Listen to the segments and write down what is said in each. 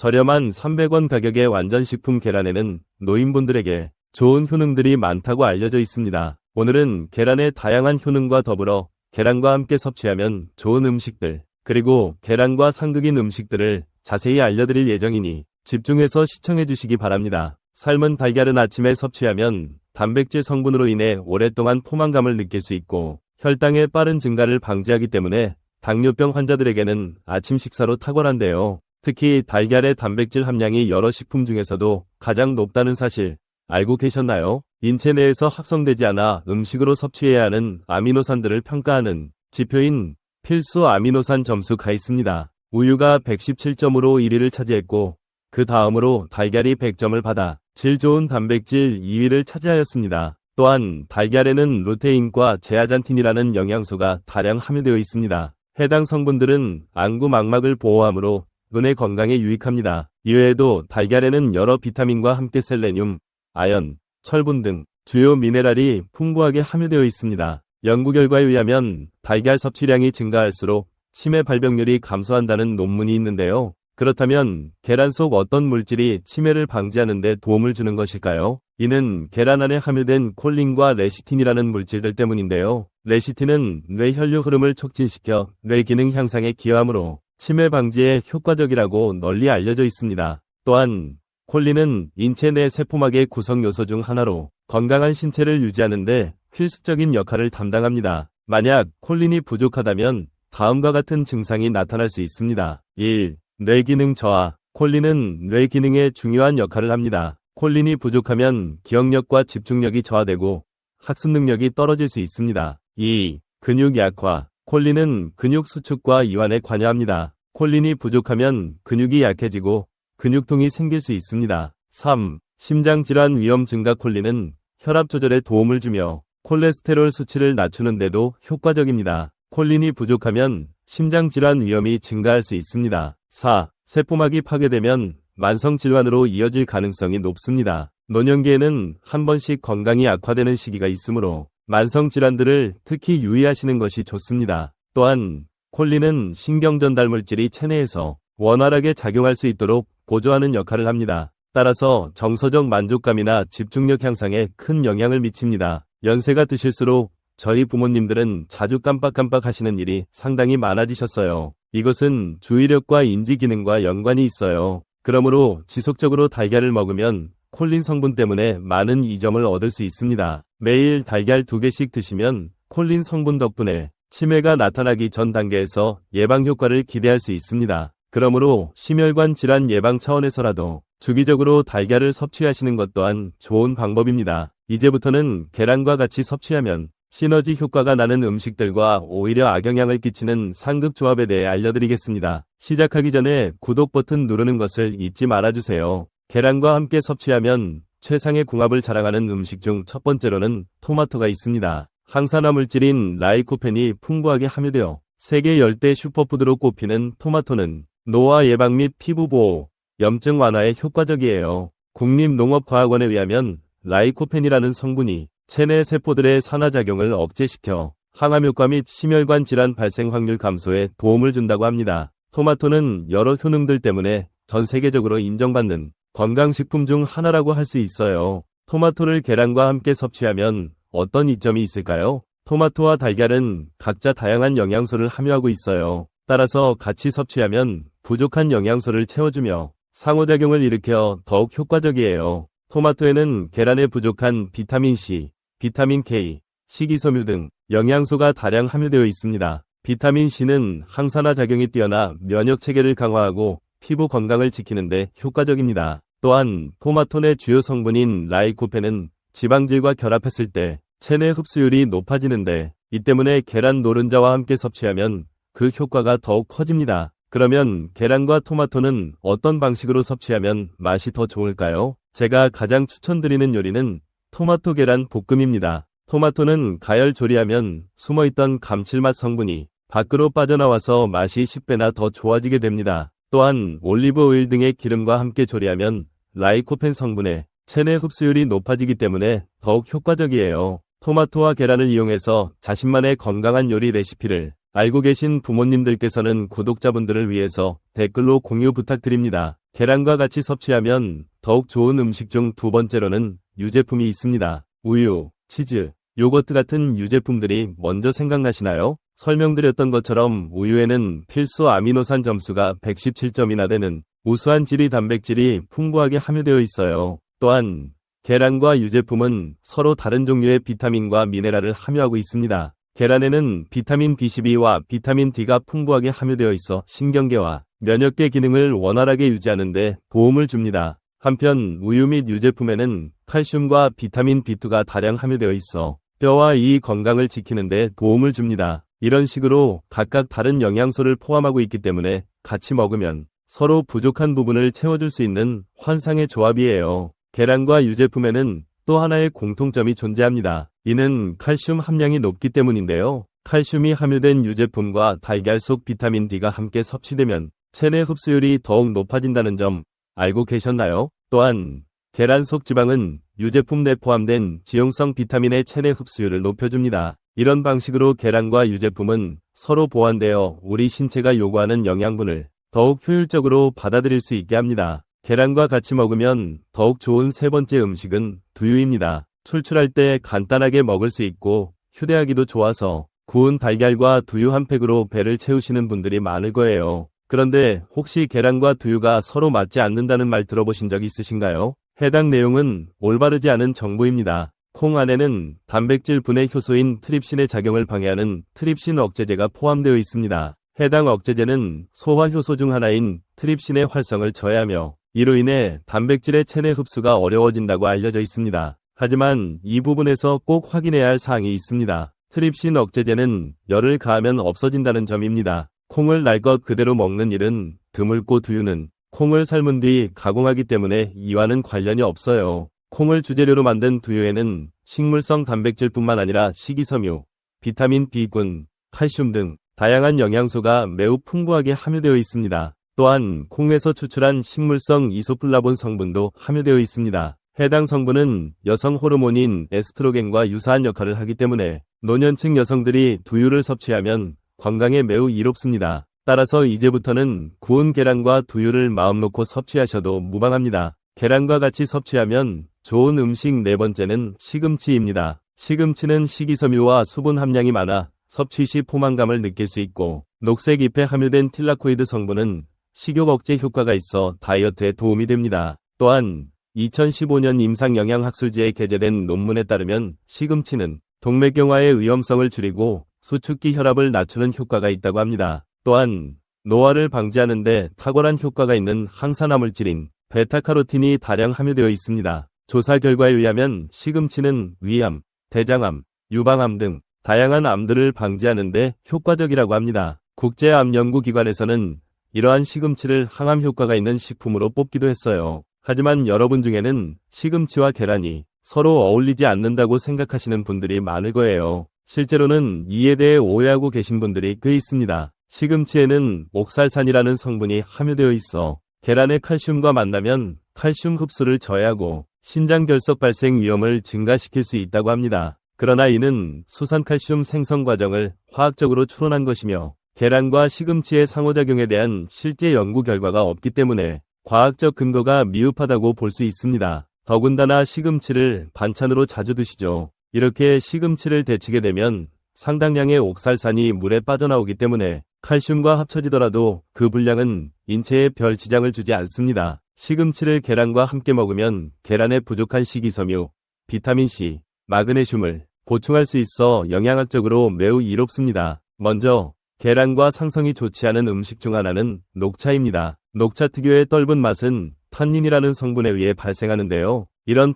저렴한 300원 가격의 완전식품 계란에는 노인분들에게 좋은 효능들이 많다고 알려져 있습니다. 오늘은 계란의 다양한 효능과 더불어 계란과 함께 섭취하면 좋은 음식들, 그리고 계란과 상극인 음식들을 자세히 알려드릴 예정이니 집중해서 시청해 주시기 바랍니다. 삶은 달걀은 아침에 섭취하면 단백질 성분으로 인해 오랫동안 포만감을 느낄 수 있고 혈당의 빠른 증가를 방지하기 때문에 당뇨병 환자들에게는 아침 식사로 탁월한데요. 특히 달걀의 단백질 함량이 여러 식품 중에서도 가장 높다는 사실 알고 계셨나요? 인체 내에서 합성되지 않아 음식으로 섭취해야 하는 아미노산들을 평가하는 지표인 필수 아미노산 점수가 있습니다. 우유가 117점으로 1위를 차지했고 그 다음으로 달걀이 100점을 받아 질 좋은 단백질 2위를 차지하였습니다. 또한 달걀에는 루테인과 제아잔틴이라는 영양소가 다량 함유되어 있습니다. 해당 성분들은 안구 망막을 보호하므로 눈의 건강에 유익합니다. 이외에도 달걀에는 여러 비타민과 함께 셀레늄, 아연, 철분 등 주요 미네랄이 풍부하게 함유되어 있습니다. 연구 결과에 의하면 달걀 섭취량이 증가할수록 치매 발병률이 감소한다는 논문이 있는데요. 그렇다면 계란 속 어떤 물질이 치매를 방지하는 데 도움을 주는 것일까요? 이는 계란 안에 함유된 콜린과 레시틴이라는 물질들 때문인데요. 레시틴은 뇌 혈류 흐름을 촉진시켜 뇌 기능 향상에 기여하므로 치매 방지에 효과적이라고 널리 알려져 있습니다. 또한 콜린은 인체 내 세포막의 구성 요소 중 하나로 건강한 신체를 유지하는 데 필수적인 역할을 담당합니다. 만약 콜린이 부족하다면 다음과 같은 증상이 나타날 수 있습니다. 1. 뇌기능 저하. 콜린은 뇌 기능에 중요한 역할을 합니다. 콜린이 부족하면 기억력과 집중력이 저하되고 학습 능력이 떨어질 수 있습니다. 2. 근육 약화. 콜린은 근육 수축과 이완에 관여합니다. 콜린이 부족하면 근육이 약해지고 근육통이 생길 수 있습니다. 3. 심장질환 위험 증가. 콜린은 혈압 조절에 도움을 주며 콜레스테롤 수치를 낮추는 데도 효과적입니다. 콜린이 부족하면 심장질환 위험이 증가할 수 있습니다. 4. 세포막이 파괴되면 만성질환으로 이어질 가능성이 높습니다. 노년기에는 한 번씩 건강이 악화되는 시기가 있으므로 만성질환들을 특히 유의하시는 것이 좋습니다. 또한 콜린은 신경전달물질이 체내에서 원활하게 작용할 수 있도록 보조하는 역할을 합니다. 따라서 정서적 만족감이나 집중력 향상에 큰 영향을 미칩니다. 연세가 드실수록 저희 부모님들은 자주 깜빡깜빡 하시는 일이 상당히 많아지셨어요. 이것은 주의력과 인지 기능과 연관이 있어요. 그러므로 지속적으로 달걀을 먹으면 콜린 성분 때문에 많은 이점을 얻을 수 있습니다. 매일 달걀 2개씩 드시면 콜린 성분 덕분에 치매가 나타나기 전 단계에서 예방 효과를 기대할 수 있습니다. 그러므로 심혈관 질환 예방 차원에서라도 주기적으로 달걀을 섭취하시는 것 또한 좋은 방법입니다. 이제부터는 계란과 같이 섭취하면 시너지 효과가 나는 음식들과 오히려 악영향을 끼치는 상극조합에 대해 알려드리겠습니다. 시작하기 전에 구독 버튼 누르는 것을 잊지 말아주세요. 계란과 함께 섭취하면 최상의 궁합을 자랑하는 음식 중 첫 번째로는 토마토가 있습니다. 항산화 물질인 라이코펜이 풍부하게 함유되어 세계 열대 슈퍼푸드로 꼽히는 토마토는 노화 예방 및 피부 보호, 염증 완화에 효과적이에요. 국립농업과학원에 의하면 라이코펜이라는 성분이 체내 세포들의 산화작용을 억제시켜 항암 효과 및 심혈관 질환 발생 확률 감소에 도움을 준다고 합니다. 토마토는 여러 효능들 때문에 전 세계적으로 인정받는 건강식품 중 하나라고 할 수 있어요. 토마토를 계란과 함께 섭취하면 어떤 이점이 있을까요? 토마토와 달걀은 각자 다양한 영양소를 함유하고 있어요. 따라서 같이 섭취하면 부족한 영양소를 채워주며 상호작용을 일으켜 더욱 효과적이에요. 토마토에는 계란에 부족한 비타민C, 비타민 K, 식이섬유 등 영양소가 다량 함유되어 있습니다. 비타민C는 항산화 작용이 뛰어나 면역 체계를 강화하고 피부 건강을 지키는 데 효과적입니다. 또한 토마토 내 주요 성분인 라이코펜은 지방질과 결합했을 때 체내 흡수율이 높아지는데 이 때문에 계란 노른자와 함께 섭취하면 그 효과가 더욱 커집니다. 그러면 계란과 토마토는 어떤 방식으로 섭취하면 맛이 더 좋을까요? 제가 가장 추천드리는 요리는 토마토 계란 볶음입니다. 토마토는 가열 조리하면 숨어있던 감칠맛 성분이 밖으로 빠져나와서 맛이 10배나 더 좋아지게 됩니다. 또한 올리브 오일 등의 기름과 함께 조리하면 라이코펜 성분의 체내 흡수율이 높아지기 때문에 더욱 효과적이에요. 토마토와 계란을 이용해서 자신만의 건강한 요리 레시피를 알고 계신 부모님들께서는 구독자분들을 위해서 댓글로 공유 부탁드립니다. 계란과 같이 섭취하면 더욱 좋은 음식 중 두 번째로는 유제품이 있습니다. 우유, 치즈, 요거트 같은 유제품들이 먼저 생각나시나요? 설명드렸던 것처럼 우유에는 필수 아미노산 점수가 117점이나 되는 우수한 지리 단백질이 풍부하게 함유되어 있어요. 또한 계란과 유제품은 서로 다른 종류의 비타민과 미네랄을 함유하고 있습니다. 계란에는 비타민 B12와 비타민 D가 풍부하게 함유되어 있어 신경계와 면역계 기능을 원활하게 유지하는 데 도움을 줍니다. 한편 우유 및 유제품에는 칼슘과 비타민 B2가 다량 함유되어 있어 뼈와 이 건강을 지키는 데 도움을 줍니다. 이런 식으로 각각 다른 영양소를 포함하고 있기 때문에 같이 먹으면 서로 부족한 부분을 채워줄 수 있는 환상의 조합이에요. 계란과 유제품에는 또 하나의 공통점이 존재합니다. 이는 칼슘 함량이 높기 때문인데요. 칼슘이 함유된 유제품과 달걀 속 비타민 D가 함께 섭취되면 체내 흡수율이 더욱 높아진다는 점 알고 계셨나요? 또한 계란 속 지방은 유제품 내 포함된 지용성 비타민의 체내 흡수율을 높여줍니다. 이런 방식으로 계란과 유제품은 서로 보완되어 우리 신체가 요구하는 영양분을 더욱 효율적으로 받아들일 수 있게 합니다. 계란과 같이 먹으면 더욱 좋은 세 번째 음식은 두유입니다. 출출할 때 간단하게 먹을 수 있고 휴대하기도 좋아서 구운 달걀과 두유 한 팩으로 배를 채우시는 분들이 많을 거예요. 그런데 혹시 계란과 두유가 서로 맞지 않는다는 말 들어보신 적 있으신가요? 해당 내용은 올바르지 않은 정보입니다. 콩 안에는 단백질 분해 효소인 트립신의 작용을 방해하는 트립신 억제제가 포함되어 있습니다. 해당 억제제는 소화 효소 중 하나인 트립신의 활성을 저해하며 이로 인해 단백질의 체내 흡수가 어려워진다고 알려져 있습니다. 하지만 이 부분에서 꼭 확인해야 할 사항이 있습니다. 트립신 억제제는 열을 가하면 없어진다는 점입니다. 콩을 날 것 그대로 먹는 일은 드물고 두유는 콩을 삶은 뒤 가공하기 때문에 이와는 관련이 없어요. 콩을 주재료로 만든 두유에는 식물성 단백질뿐만 아니라 식이섬유, 비타민 B군, 칼슘 등 다양한 영양소가 매우 풍부하게 함유되어 있습니다. 또한 콩에서 추출한 식물성 이소플라본 성분도 함유되어 있습니다. 해당 성분은 여성 호르몬인 에스트로겐과 유사한 역할을 하기 때문에 노년층 여성들이 두유를 섭취하면 건강에 매우 이롭습니다. 따라서 이제부터는 구운 계란과 두유를 마음 놓고 섭취하셔도 무방합니다. 계란과 같이 섭취하면 좋은 음식 네 번째는 시금치입니다. 시금치는 식이섬유와 수분 함량이 많아 섭취 시 포만감을 느낄 수 있고 녹색 잎에 함유된 틸라코이드 성분은 식욕 억제 효과가 있어 다이어트에 도움이 됩니다. 또한 2015년 임상영양학술지에 게재된 논문에 따르면 시금치는 동맥경화의 위험성을 줄이고 수축기 혈압을 낮추는 효과가 있다고 합니다. 또한 노화를 방지하는 데 탁월한 효과가 있는 항산화 물질인 베타카로틴이 다량 함유되어 있습니다. 조사 결과에 의하면 시금치는 위암, 대장암, 유방암 등 다양한 암들을 방지하는 데 효과적이라고 합니다. 국제암연구기관에서는 이러한 시금치를 항암 효과가 있는 식품으로 뽑기도 했어요. 하지만 여러분 중에는 시금치와 계란이 서로 어울리지 않는다고 생각하시는 분들이 많을 거예요. 실제로는 이에 대해 오해하고 계신 분들이 꽤 있습니다. 시금치에는 옥살산이라는 성분이 함유되어 있어 계란의 칼슘과 만나면 칼슘 흡수를 저해하고 신장 결석 발생 위험을 증가시킬 수 있다고 합니다. 그러나 이는 수산칼슘 생성 과정을 화학적으로 추론한 것이며 계란과 시금치의 상호작용에 대한 실제 연구 결과가 없기 때문에 과학적 근거가 미흡하다고 볼 수 있습니다. 더군다나 시금치를 반찬으로 자주 드시죠. 이렇게 시금치를 데치게 되면 상당량의 옥살산이 물에 빠져나오기 때문에 칼슘과 합쳐지더라도 그 분량은 인체에 별 지장을 주지 않습니다. 시금치를 계란과 함께 먹으면 계란에 부족한 식이섬유, 비타민C, 마그네슘을 보충할 수 있어 영양학적으로 매우 이롭습니다. 먼저 계란과 상성이 좋지 않은 음식 중 하나는 녹차입니다. 녹차 특유의 떫은 맛은 탄닌이라는 성분에 의해 발생하는데요. 이런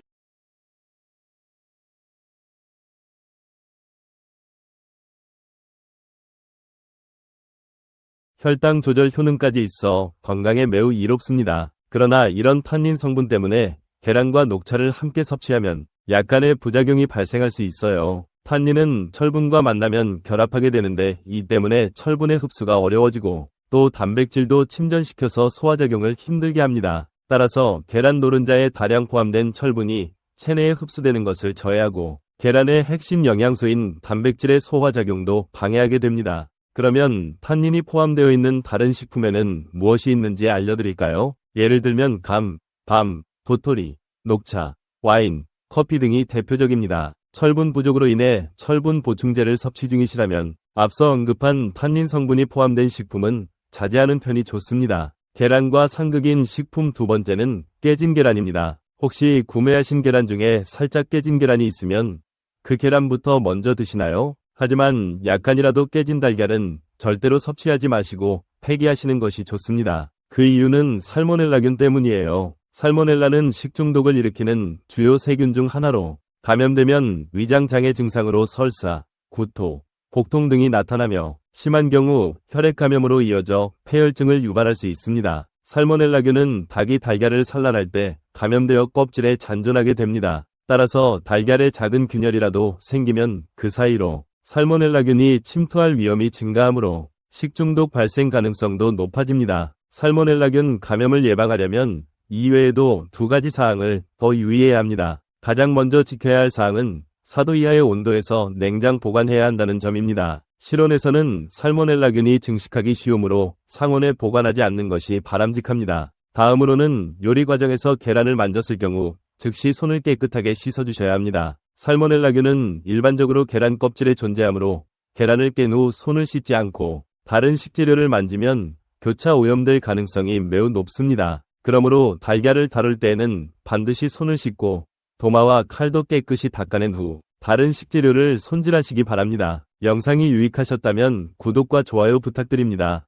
혈당 조절 효능까지 있어 건강에 매우 이롭습니다. 그러나 이런 탄닌 성분 때문에 계란과 녹차를 함께 섭취하면 약간의 부작용이 발생할 수 있어요. 탄닌은 철분과 만나면 결합하게 되는데 이 때문에 철분의 흡수가 어려워지고 또 단백질도 침전시켜서 소화작용을 힘들게 합니다. 따라서 계란 노른자에 다량 포함된 철분이 체내에 흡수되는 것을 저해하고 계란의 핵심 영양소인 단백질의 소화작용도 방해하게 됩니다. 그러면 탄닌이 포함되어 있는 다른 식품에는 무엇이 있는지 알려드릴까요? 예를 들면 감, 밤, 도토리, 녹차, 와인, 커피 등이 대표적입니다. 철분 부족으로 인해 철분 보충제를 섭취 중이시라면 앞서 언급한 탄닌 성분이 포함된 식품은 자제하는 편이 좋습니다. 계란과 상극인 식품 두 번째는 깨진 계란입니다. 혹시 구매하신 계란 중에 살짝 깨진 계란이 있으면 그 계란부터 먼저 드시나요? 하지만 약간이라도 깨진 달걀은 절대로 섭취하지 마시고 폐기하시는 것이 좋습니다. 그 이유는 살모넬라균 때문이에요. 살모넬라는 식중독을 일으키는 주요 세균 중 하나로 감염되면 위장장애 증상으로 설사, 구토, 복통 등이 나타나며 심한 경우 혈액 감염으로 이어져 폐혈증을 유발할 수 있습니다. 살모넬라균은 닭이 달걀을 산란할 때 감염되어 껍질에 잔존하게 됩니다. 따라서 달걀에 작은 균열이라도 생기면 그 사이로 살모넬라균이 침투할 위험이 증가하므로 식중독 발생 가능성도 높아집니다. 살모넬라균 감염을 예방하려면 이외에도 두 가지 사항을 더 유의해야 합니다. 가장 먼저 지켜야 할 사항은 4도 이하의 온도에서 냉장 보관해야 한다는 점입니다. 실온에서는 살모넬라균이 증식하기 쉬우므로 상온에 보관하지 않는 것이 바람직합니다. 다음으로는 요리 과정에서 계란을 만졌을 경우 즉시 손을 깨끗하게 씻어주셔야 합니다. 살모넬라균은 일반적으로 계란 껍질에 존재하므로 계란을 깬 후 손을 씻지 않고 다른 식재료를 만지면 교차 오염될 가능성이 매우 높습니다. 그러므로 달걀을 다룰 때에는 반드시 손을 씻고 도마와 칼도 깨끗이 닦아낸 후 다른 식재료를 손질하시기 바랍니다. 영상이 유익하셨다면 구독과 좋아요 부탁드립니다.